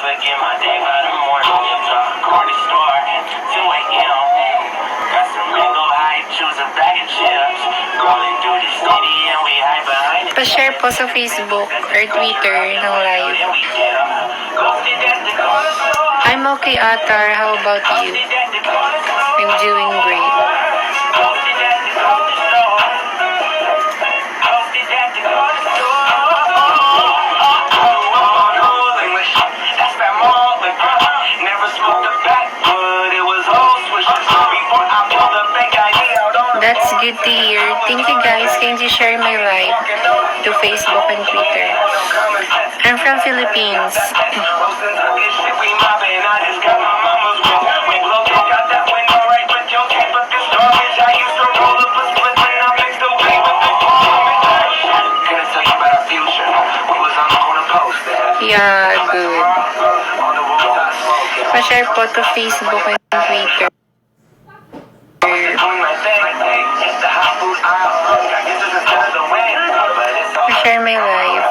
begin my day by the morning. It's a corner store, 2 a.m. Got some mango high, choose a bag of chips. Rolling through the city and we hide behind it. Pa-share po sa Facebook or Twitter ng live. I'm okay, Atar. How about you? I'm doing great. That's good to hear. Thank you guys. Can you share my live to Facebook and Twitter? I'm from Philippines. Yeah, good. Pa-share po to Facebook and Twitter. Pa-share my live.